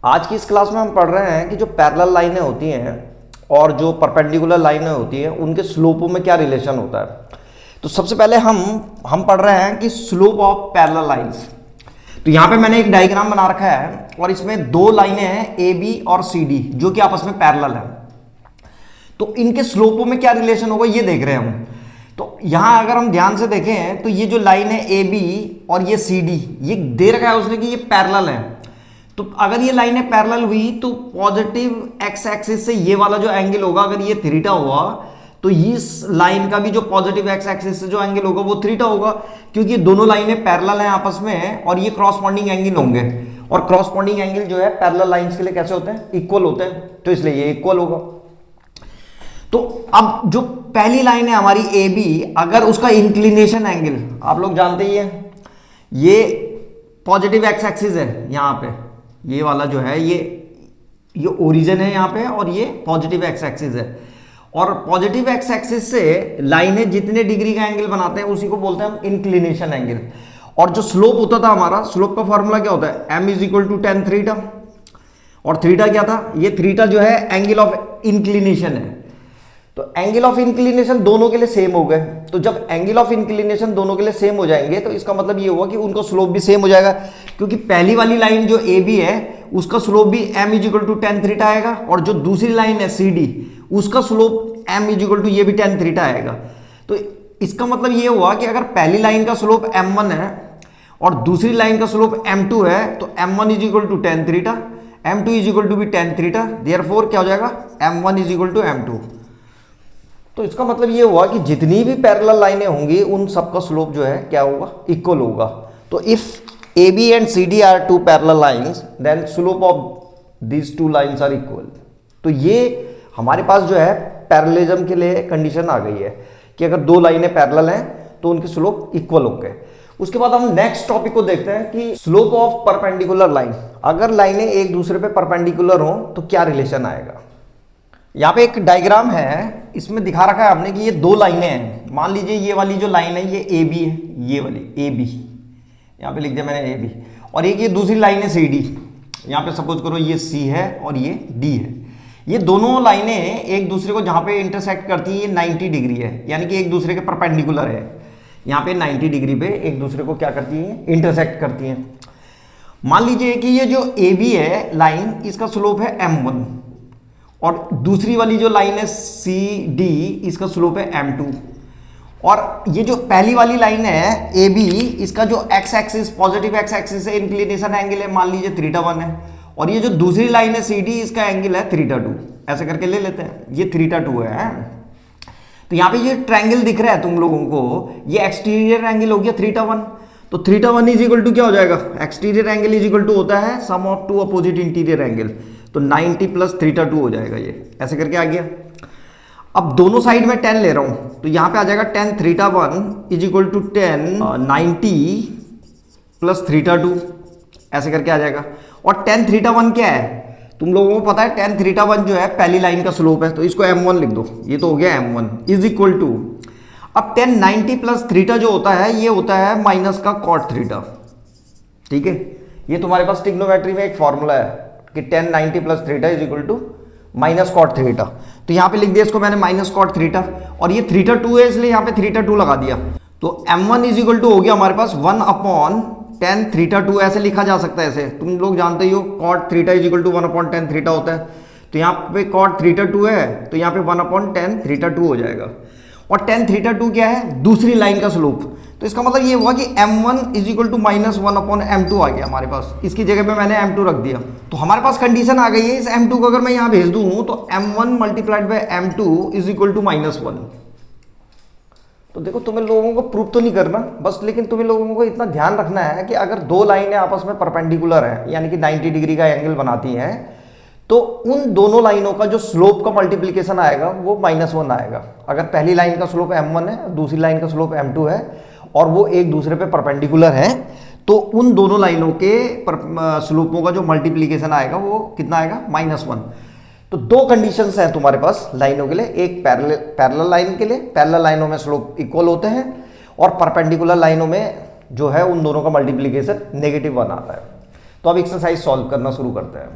आज की इस क्लास में हम पढ़ रहे हैं कि जो पैरेलल लाइनें होती हैं और जो परपेंडिकुलर लाइनें होती हैं उनके स्लोपों में क्या रिलेशन होता है। तो सबसे पहले हम पढ़ रहे हैं कि स्लोप ऑफ पैरेलल लाइंस। तो यहाँ पे मैंने एक डायग्राम बना रखा है और इसमें दो लाइनें हैं ए बी और सी डी जो कि आपस में पैरेलल है। तो इनके स्लोपों में क्या रिलेशन होगा ये देख रहे हैं हम। तो यहाँ अगर हम ध्यान से देखें तो ये जो लाइन है ए बी और ये सी डी ये दे रखा है उसने कि ये पैरेलल है। तो अगर ये लाइनें पैरेलल हुई तो पॉजिटिव एक्स एक्सिस से ये वाला जो एंगल होगा अगर ये थीटा हुआ तो इस लाइन का भी जो पॉजिटिव एक्स एक्सिस से जो एंगल होगा वो थीटा होगा, क्योंकि दोनों लाइनें पैरेलल हैं आपस में और ये क्रॉसपॉन्डिंग एंगल होंगे। और क्रॉसपॉन्डिंग एंगल जो है पैरेलल लाइंस के लिए कैसे होते हैं, इक्वल होते हैं, तो इसलिए ये इक्वल होगा। तो अब जो पहली लाइन है हमारी ए बी, अगर उसका इंक्लिनेशन एंगल आप लोग जानते ही है, ये पॉजिटिव एक्स एक्सिस है यहाँ पे, ये वाला जो है ये ओरिजिन है यहाँ पे और ये पॉजिटिव एक्स एक्सिस है। और पॉजिटिव एक्स एक्सिस से लाइनें जितने डिग्री का एंगल बनाते हैं उसी को बोलते हैं हम इंक्लिनेशन एंगल। और जो स्लोप होता था हमारा, स्लोप का फॉर्मूला क्या होता है, m = tan थीटा। और थीटा क्या था, ये थीटा जो है एंगल ऑफ इंक्लिनेशन है। तो एंगल ऑफ इंक्लिनेशन दोनों के लिए सेम हो गए। तो जब एंगल ऑफ इंक्लिनेशन दोनों के लिए सेम हो जाएंगे तो इसका मतलब ये हुआ कि उनका स्लोप भी सेम हो जाएगा, क्योंकि पहली वाली लाइन जो ए बी है उसका स्लोप भी m = tan थीटा आएगा और जो दूसरी लाइन है सी डी उसका स्लोप m = ये भी tan थीटा आएगा। तो इसका मतलब ये हुआ कि अगर पहली लाइन का स्लोप m1 है और दूसरी लाइन का स्लोप m2 है तो m1 = tan थीटा, m2 = भी tan थीटा, देयरफॉर क्या हो जाएगा, m1 = m2। तो इसका मतलब ये हुआ कि जितनी भी पैरेलल लाइनें होंगी उन सबका स्लोप जो है क्या होगा, इक्वल होगा। तो if A B and C D are two parallel lines then slope of these two lines are equal. तो ये हमारे पास जो है पैरेललिज्म के लिए कंडीशन आ गई है कि अगर दो लाइनें पैरेलल हैं तो उनके स्लोप इक्वल होंगे। उसके बाद हम नेक्स्ट टॉपिक को देखते हैं कि स्लोप ऑफ परपेंडिकुलर लाइन। अगर लाइनें एक दूसरे पे परपेंडिकुलर हो तो क्या रिलेशन आएगा। यहाँ पे एक डायग्राम है, इसमें दिखा रखा है हमने कि ये दो लाइनें हैं। मान लीजिए ये वाली जो लाइन है ये ए बी है, ये वाली ए बी, यहाँ पे लिख दिया मैंने ए बी, और एक ये दूसरी लाइन है सी डी। यहाँ पे सपोज करो ये सी है और ये डी है। ये दोनों लाइनें एक दूसरे को जहाँ पे इंटरसेक्ट करती हैं ये 90 डिग्री है, यानी कि एक दूसरे के परपेंडिकुलर है। यहाँ पे 90 डिग्री पे एक दूसरे को क्या करती हैं, इंटरसेक्ट करती हैं। मान लीजिए कि ये जो ए बी है लाइन, इसका स्लोप है m1 और दूसरी वाली जो लाइन है सी डी इसका स्लोप है m2। और ये जो पहली वाली लाइन है ए बी, इसका जो x axis positive x axis से इंक्लिनेशन एंगल है मान लीजिए θ1 है, और ये जो दूसरी लाइन है सी डी इसका एंगल है θ2। ऐसे करके ले लेते हैं, ये θ2 है। तो यहाँ पे ये ट्रायंगल दिख रहा है तुम लोगों को, ये एक्सटीरियर एंगल हो गया θ1। तो θ1 = क्या हो जाएगा, एक्सटीरियर एंगल = होता है sum of two opposite interior angle. तो 90 + θ2 हो जाएगा, ये ऐसे करके आ गया। अब दोनों साइड में 10 ले रहा हूं तो यहां पे आ जाएगा tan θ1 = tan 90 + θ2, ऐसे करके आ जाएगा। और tan θ1 क्या है, तुम लोगों को पता है tan θ1 जो है पहली लाइन का स्लोप है, तो इसको m1 लिख दो, ये तो हो गया m1 = अब tan 90 + θ जो होता है ये होता है माइनस का cot θ। ठीक है, ये तुम्हारे पास ट्रिग्नोमेट्री में एक फॉर्मूला है कि tan 90 + θ = -cot θ। तो यहाँ पे लिख दिया इसको मैंने -cot θ, और ये θ2 है इसलिए यहाँ पे θ2 लगा दिया। तो m1 = हो गया हमारे पास 1/tan θ2, ऐसे लिखा जा सकता है। ऐसे तुम लोग जानते ही हो cot θ = 1/tan θ होता है। तो यहाँ पे cot θ2 है तो यहाँ पे 1/tan θ2 हो जाएगा। और tan θ2 क्या है, दूसरी लाइन का स्लोप। तो इसका मतलब ये हुआ कि m1 = -1/m2 आ गया हमारे पास, इसकी जगह पे मैंने m2 रख दिया। तो हमारे पास कंडीशन आ गई है, इस m2 को अगर मैं यहाँ भेज दूँ तो m1 × m2 = -1। तो देखो तुम्हें लोगों को प्रूफ तो नहीं करना बस, लेकिन तुम्हें लोगों को इतना ध्यान रखना है कि अगर दो लाइनें आपस में परपेंडिकुलर हैं यानी कि 90 डिग्री का एंगल बनाती हैं तो उन दोनों लाइनों का जो स्लोप का मल्टीप्लिकेशन आएगा वो -1 आएगा। अगर पहली लाइन का स्लोप m1 है, दूसरी लाइन का स्लोप m2 है और वो एक दूसरे पे परपेंडिकुलर है, तो उन दोनों लाइनों के स्लोपों का जो मल्टीप्लिकेशन आएगा वो कितना आएगा, -1। तो दो कंडीशंस हैं तुम्हारे पास लाइनों के लिए, एक पैरेलल लाइन के लिए, पैरेलल लाइनों में स्लोप इक्वल होते हैं, और परपेंडिकुलर लाइनों में जो है उन दोनों का मल्टीप्लिकेशन -1 आता है। तो अब एक्सरसाइज सॉल्व करना शुरू करते हैं।